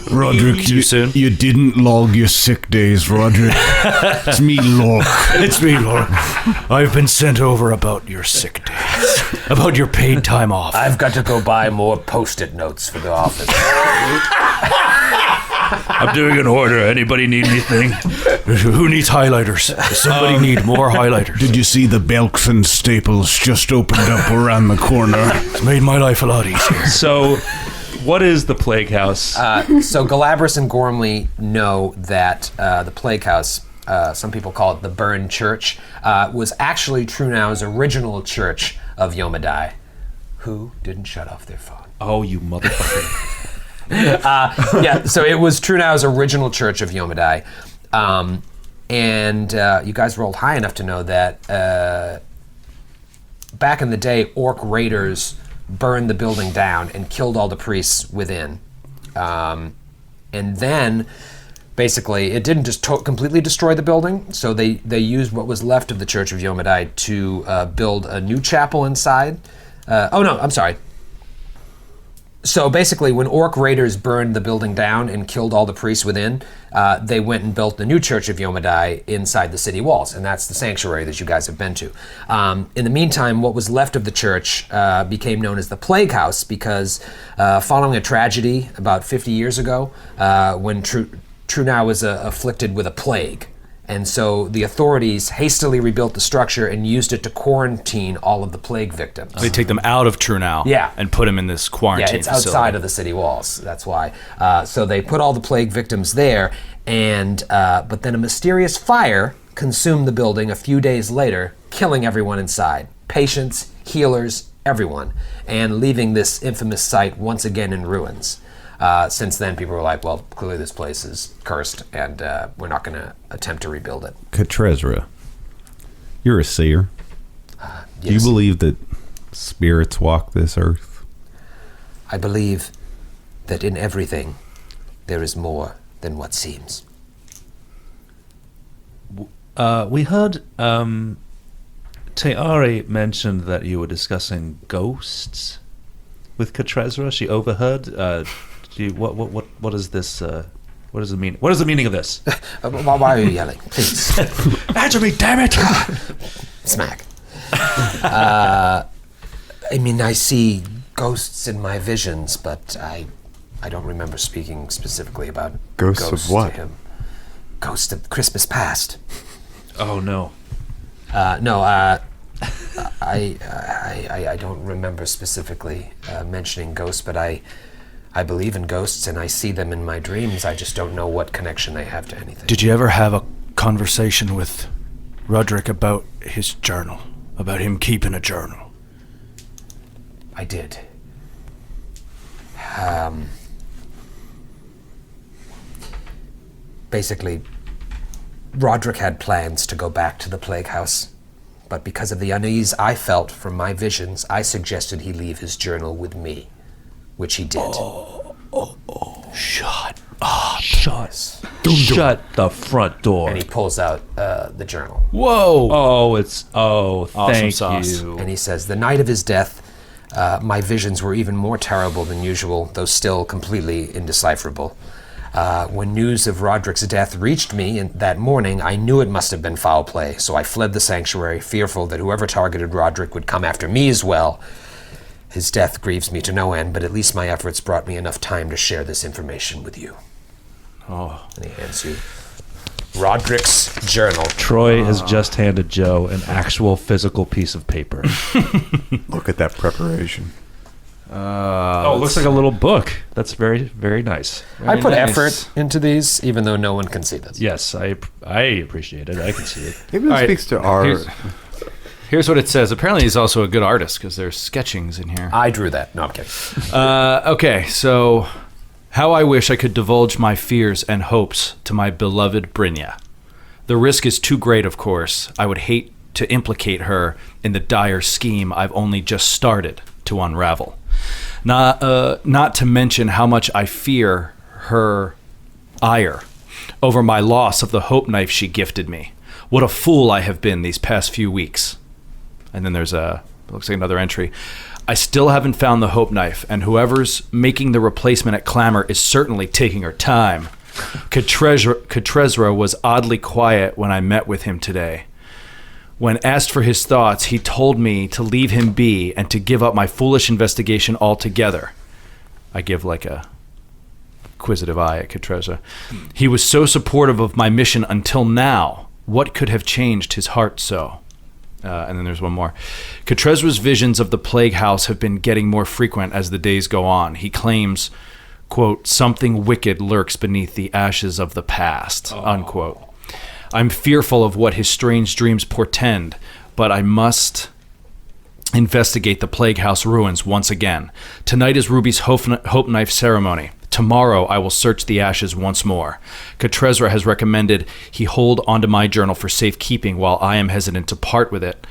Roderick, Too soon? You didn't log your sick days, Roderick. It's me, Lork. It's me, Lord. I've been sent over about your sick days. About your paid time off. I've got to go buy more Post-it notes for the office. I'm doing an order. Anybody need anything? Who needs highlighters? Does somebody need more highlighters? Did you see the Belkzen Staples just opened up around the corner? It's made my life a lot easier. So, what is the plague house? So Galabras and Gormley know that the plague house, some people call it the burned church, was actually Trunau's original church of Yomadai, who didn't shut off their phone. Oh, you motherfucker. So it was Trunau's original church of Yomadai. And you guys rolled high enough to know that back in the day, orc raiders burned the building down and killed all the priests within. And then, basically, it didn't just completely destroy the building, so they used what was left of the Church of Yomadai to build a new chapel inside. So basically, when orc raiders burned the building down and killed all the priests within, they went and built the new Church of Yomadai inside the city walls, and that's the sanctuary that you guys have been to. In the meantime, what was left of the church became known as the Plague House because following a tragedy about 50 years ago, when Trunau was afflicted with a plague, and so the authorities hastily rebuilt the structure and used it to quarantine all of the plague victims. They take them out of Trunau and put them in this quarantine it's facility. outside of the city walls. That's why. So they put all the plague victims there, and but then a mysterious fire consumed the building a few days later, killing everyone inside. Patients, healers, everyone, and leaving this infamous site once again in ruins. Since then, people were like, well, clearly this place is cursed, and we're not going to attempt to rebuild it. Katrezra, you're a seer. Do you believe that spirits walk this earth? I believe that in everything there is more than what seems. We heard Teari mentioned that you were discussing ghosts with Katrezra. She overheard. What is this? What does it mean? What is the meaning of this? Why are you yelling? Please. Answer me, damn it! Smack. I mean, I see ghosts in my visions, but I don't remember speaking specifically about Ghosts of what? to him. Ghost of Christmas past. Oh no. I don't remember specifically mentioning ghosts, but I believe in ghosts and I see them in my dreams. I just don't know what connection they have to anything. Did you ever have a conversation with Roderick about his journal? About him keeping a journal? I did. Basically, Roderick had plans to go back to the Plague House, but because of the unease I felt from my visions, I suggested he leave his journal with me, which he did. Shut up. Shut the front door. And he pulls out the journal. Whoa! Thank sauce. you. And he says, the night of his death, my visions were even more terrible than usual, though still completely indecipherable. When news of Roderick's death reached me that morning, I knew it must have been foul play, so I fled the sanctuary, fearful that whoever targeted Roderick would come after me as well. His death grieves me to no end, but at least my efforts brought me enough time to share this information with you. Oh. And he hands you Roderick's journal. Troy has just handed Joe an actual physical piece of paper. Look at that preparation. It looks like a little book. That's very, very nice. I put nice. effort into these, even though no one can see this. Yes, I appreciate it. I can see it. Maybe that speaks to our... Here's what it says. Apparently he's also a good artist because there's sketchings in here. I drew that. No, I'm kidding. Okay, so how I wish I could divulge my fears and hopes to my beloved Brynja. The risk is too great, of course. I would hate to implicate her in the dire scheme I've only just started to unravel. Not to mention how much I fear her ire over my loss of the hope knife she gifted me. What a fool I have been these past few weeks. And then there's looks like another entry. I still haven't found the hope knife, and whoever's making the replacement at Clamor is certainly taking her time. Katrezra was oddly quiet when I met with him today. When asked for his thoughts, he told me to leave him be and to give up my foolish investigation altogether. I give like a inquisitive eye at Katrezra. He was so supportive of my mission until now. What could have changed his heart so? And then there's one more. Katrezra's visions of the Plague House have been getting more frequent as the days go on. He claims, quote, something wicked lurks beneath the ashes of the past, unquote. I'm fearful of what his strange dreams portend, but I must investigate the Plague House ruins once again. Tonight is Ruby's hope knife ceremony. Tomorrow I will search the ashes once more. Katrezra has recommended he hold onto my journal for safekeeping while I am hesitant to part with it.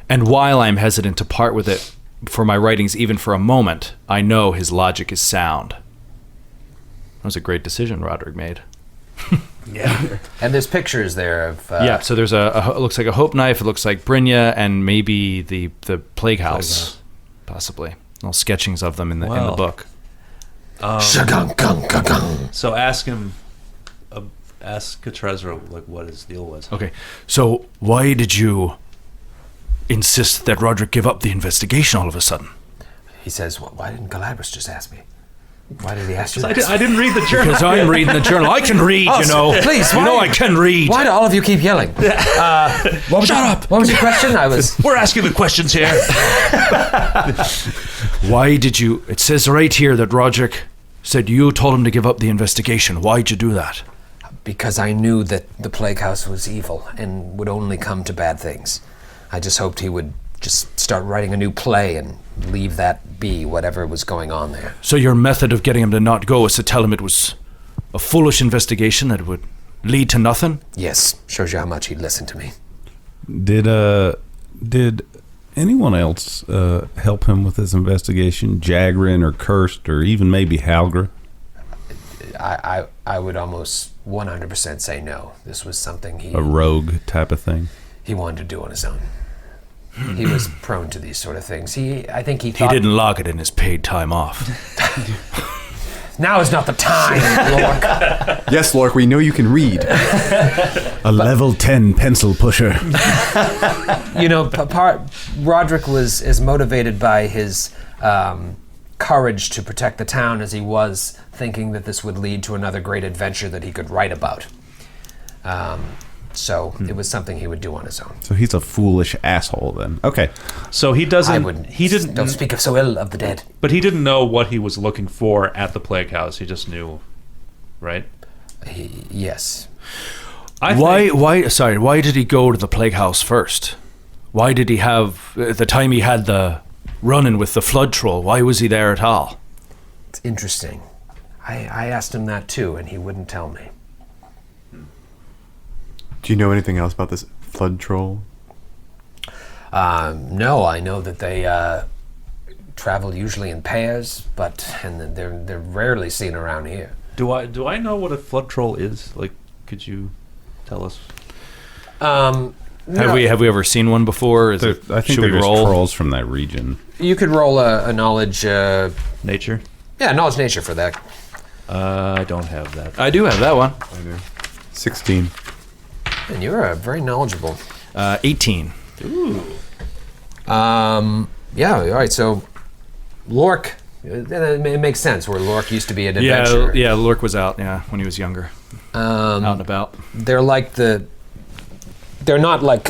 And while I am hesitant to part with it for my writings even for a moment, I know his logic is sound. That was a great decision Roderick made. Yeah. And there's pictures there of... yeah, so there's it looks like a hope knife, it looks like Brynja, and maybe the Plague House, possibly. Little sketchings of them in the book. So ask Katrezra like what his deal was. Okay, so why did you insist that Roderick give up the investigation all of a sudden? He says, well, why didn't Galabras just ask me? Why did he ask you I that? didn't read the journal. Because I'm reading the journal. I can read, you know. Please, you know I can read. Why do all of you keep yelling? Shut up! What was your question? We're asking the questions here. Why did you... It says right here that Roderick said you told him to give up the investigation. Why'd you do that? Because I knew that the Plague House was evil and would only come to bad things. I just hoped he would just start writing a new play and leave that be, whatever was going on there. So your method of getting him to not go is to tell him it was a foolish investigation that would lead to nothing? Yes, shows you how much he'd listen to me. Did anyone else help him with his investigation? Jagrin or Kirst or even maybe Halgra? I would almost 100% say no. This was something a rogue type of thing? he wanted to do on his own. He was prone to these sort of things. I think he He thought... didn't log it in his paid time off. Now is not the time, Lork. Yes, Lork, we know you can read. A level 10 pencil pusher. Roderick was as motivated by his courage to protect the town as he was thinking that this would lead to another great adventure that he could write about. So it was something he would do on his own. So he's a foolish asshole then. Okay. So he doesn't. I wouldn't. He didn't. Don't speak of so ill of the dead. But he didn't know what he was looking for at the plague house. He just knew, right? Yes. Why did he go to the plague house first? Why did he have, at the time he had the run-in with the flood troll, why was he there at all? It's interesting. I asked him that too, and he wouldn't tell me. Do you know anything else about this flood troll? No, I know that they travel usually in pairs, and they're rarely seen around here. Do I know what a flood troll is? Like, could you tell us? Have we ever seen one before? I think should they're we just roll? trolls from that region. You could roll a knowledge... Nature? Yeah, knowledge nature for that. I don't have that. I do have that one. I do. 16. And you're very knowledgeable. 18. Ooh. Yeah, all right, so Lork, it makes sense where Lork used to be an adventurer. Yeah, Lork was out, when he was younger. Out and about. They're not like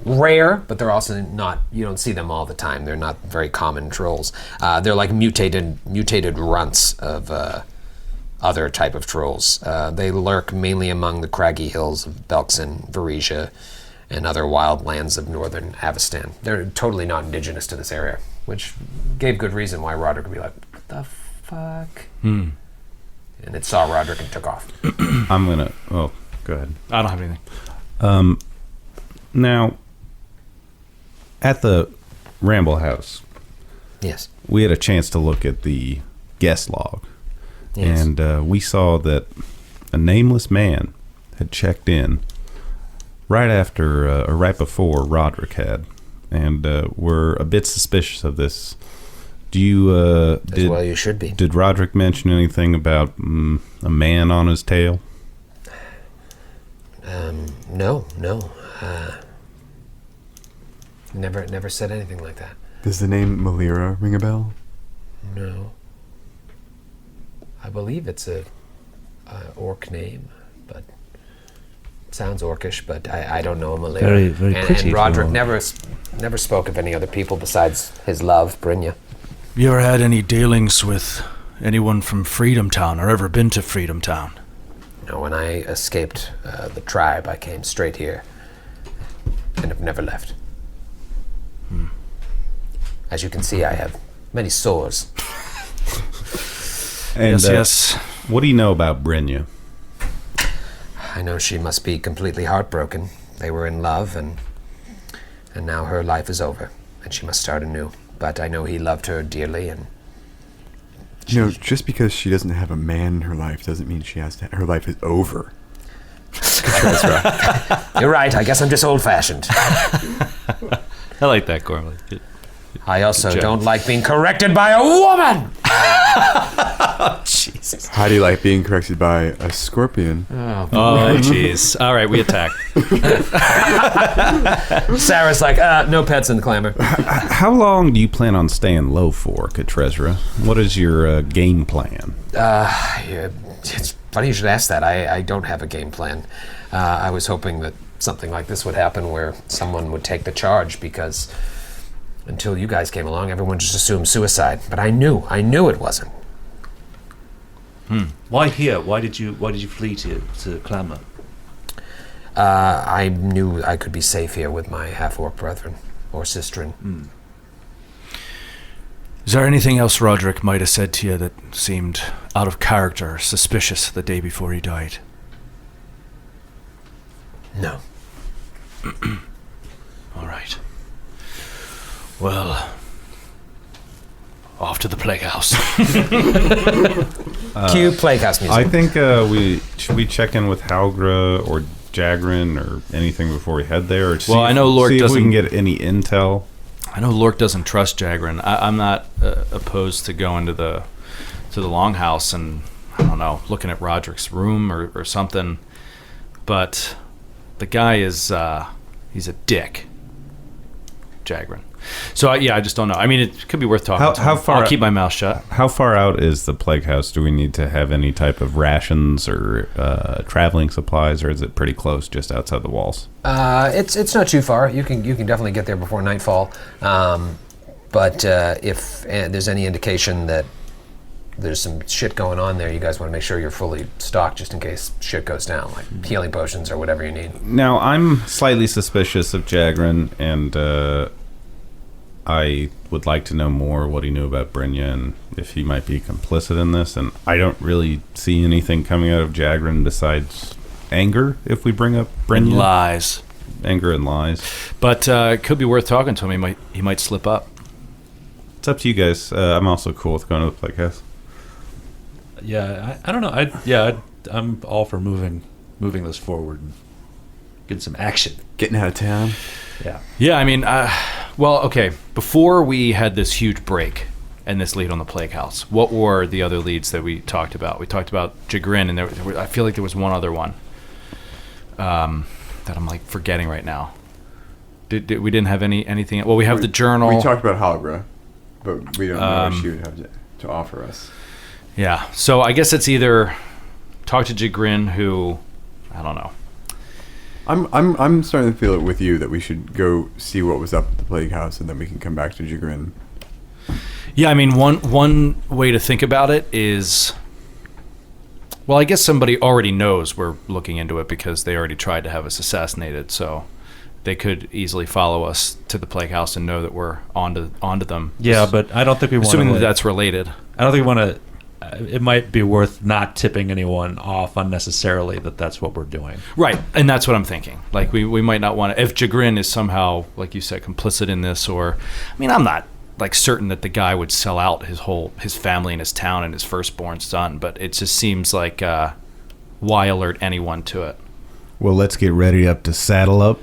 rare, but they're also not, you don't see them all the time. They're not very common trolls. They're like mutated runts of other type of trolls. They lurk mainly among the craggy hills of Belkzen, Varesia, and other wild lands of northern Avestan. They're totally not indigenous to this area, which gave good reason why Roderick would be like, what the fuck? And it saw Roderick and took off. Oh, go ahead. I don't have anything. Now, at the Ramble House, Yes. we had a chance to look at the guest log. Yes. And we saw that a nameless man had checked in right after or right before Roderick had, and we're a bit suspicious of this. Do you? Well, you should be. Did Roderick mention anything about a man on his tail? No. Never said anything like that. Does the name Malira ring a bell? No. I believe it's a orc name, but it sounds orcish, but I don't know him. Very, very pretty. And Roderick for- never spoke of any other people besides his love, Brynja. You ever had any dealings with anyone from Freedom Town or ever been to Freedom Town? No, when I escaped the tribe, I came straight here and have never left. As you can see, I have many sores. And, yes. What do you know about Brynja? I know she must be completely heartbroken. They were in love, and now her life is over, and she must start anew. But I know he loved her dearly, and Just because she doesn't have a man in her life doesn't mean she has to. Her life is over. you're right. I guess I'm just old-fashioned. I like that, Gormley. I also Good job. don't like being corrected by a woman. Jesus. How do you like being corrected by a scorpion? Oh, jeez. All right, we attack. Sarah's like, no pets in the clamor. How long do you plan on staying low for, Katrezra? What is your game plan? Yeah, it's funny you should ask that. I don't have a game plan. I was hoping that something like this would happen where someone would take the charge, because until you guys came along, everyone just assumed suicide. But I knew it wasn't. Why here? Why did you flee to Clamor? I knew I could be safe here with my half-orc brethren, or sistren. Is there anything else Roderick might have said to you that seemed out of character or suspicious the day before he died? No. All right. Well, off to the plague house. Cue plague house music. I think should we check in with Halgra, or Jagrin or anything before we head there? Or I know Lork see if we doesn't can get any intel. I know Lork doesn't trust Jagrin. I'm not opposed to going to the longhouse and, I don't know, looking at Roderick's room or something. But the guy is he's a dick, Jagrin. So I just don't know. I mean, it could be worth talking. How far? I'll keep my mouth shut. How far out is the plague house? Do we need to have any type of rations or traveling supplies, or is it pretty close, just outside the walls? It's not too far. You can definitely get there before nightfall. But if there's any indication that there's some shit going on there, you guys want to make sure you're fully stocked just in case shit goes down, like healing potions or whatever you need. Now, I'm slightly suspicious of Jagrin, and I would like to know more what he knew about Brynja and if he might be complicit in this. And I don't really see anything coming out of Jagrin besides anger if we bring up Brynja. And lies. Anger and lies. But it could be worth talking to him. He might slip up. It's up to you guys. I'm also cool with going to the plague house. Yeah, I don't know. I'm all for moving this forward and getting some action. Getting out of town. Yeah. Yeah, I mean, okay. Before we had this huge break and this lead on the plague house, what were the other leads that we talked about? We talked about Jagrin, and I feel like there was one other one that I'm like forgetting right now. We didn't have anything. Well, we have the journal. We talked about Hologra, but we don't know what she would have to offer us. Yeah, so I guess it's either talk to Jagrin, who I don't know. I'm starting to feel it with you that we should go see what was up at the plague house, and then we can come back to Jagrin. Yeah, I mean, one way to think about it is, well, I guess somebody already knows we're looking into it because they already tried to have us assassinated, so they could easily follow us to the plague house and know that we're onto them. Yeah, but I don't think we want to. Assuming that that's related. I don't think we want to. It might be worth not tipping anyone off unnecessarily that that's what we're doing. Right, and that's what I'm thinking. Like, we might not want to... If Jagrin is somehow, like you said, complicit in this, or... I mean, I'm not, like, certain that the guy would sell out his family and his town and his firstborn son, but it just seems like, why alert anyone to it? Well, let's get ready up to saddle up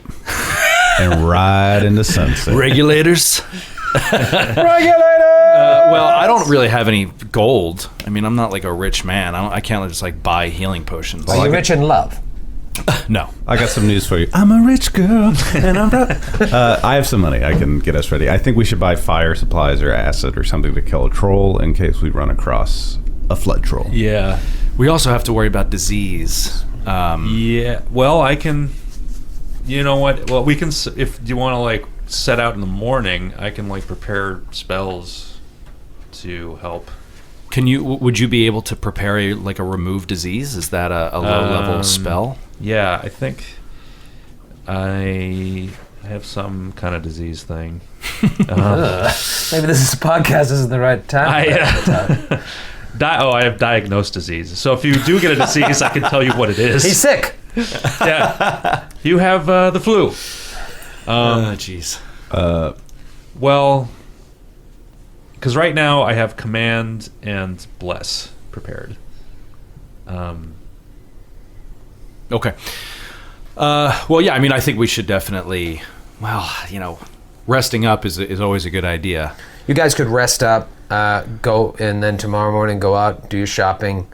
and ride into sunset. Regulators? Well, I don't really have any gold. I mean, I'm not like a rich man. I can't just like buy healing potions. Are you rich in love? No. I got some news for you. I'm a rich girl, and I'm I have some money. I can get us ready. I think we should buy fire supplies or acid or something to kill a troll in case we run across a flood troll. Yeah. We also have to worry about disease. Yeah. Well, I can... You know what? Well, we can... If you want to, like, set out in the morning, I can, like, prepare spells to help. Would you be able to prepare a remove disease? Is that a low level spell? Yeah, I think I have some kind of disease thing. Maybe this is a podcast. This isn't the right time. I have diagnosed disease. So if you do get a disease, I can tell you what it is. He's sick. Yeah. You have the flu. Jeez. Well, because right now I have command and bless prepared. Okay. Well, yeah. I mean, I think we should definitely. Well, resting up is always a good idea. You guys could rest up, go, and then tomorrow morning go out, do your shopping,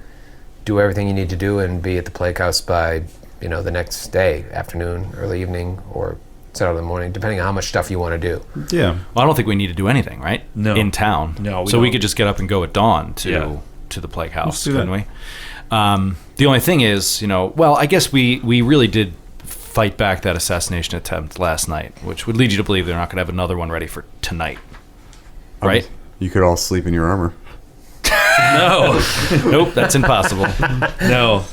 do everything you need to do, and be at the plague house by the next day, afternoon, early evening, or set out in the morning, depending on how much stuff you want to do. Yeah. Well, I don't think we need to do anything, right? No. In town. No. We could just get up and go at dawn to the plague house, couldn't we? The only thing is, I guess we really did fight back that assassination attempt last night, which would lead you to believe they're not going to have another one ready for tonight. Right? You could all sleep in your armor. No. Nope, that's impossible. No.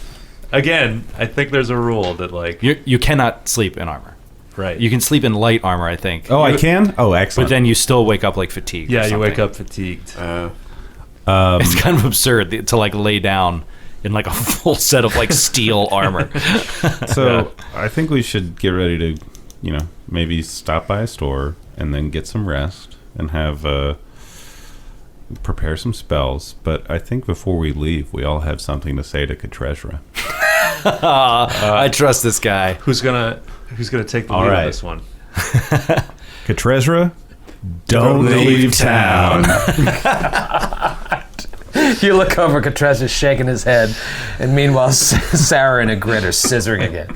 Again, I think there's a rule that, like... You cannot sleep in armor. Right. You can sleep in light armor, I think. Oh, I can? Oh, excellent. But then you still wake up, like, fatigued. Yeah, you wake up fatigued. It's kind of absurd to, like, lay down in, like, a full set of, like, steel armor. So, I think we should get ready to, maybe stop by a store and then get some rest and have... prepare some spells, but I think before we leave, we all have something to say to Katresra. I trust this guy. Who's gonna take the All lead on right. this one? Katresra, don't leave town. You look over, Katresa's shaking his head, and meanwhile, Sarah and a grit are scissoring again.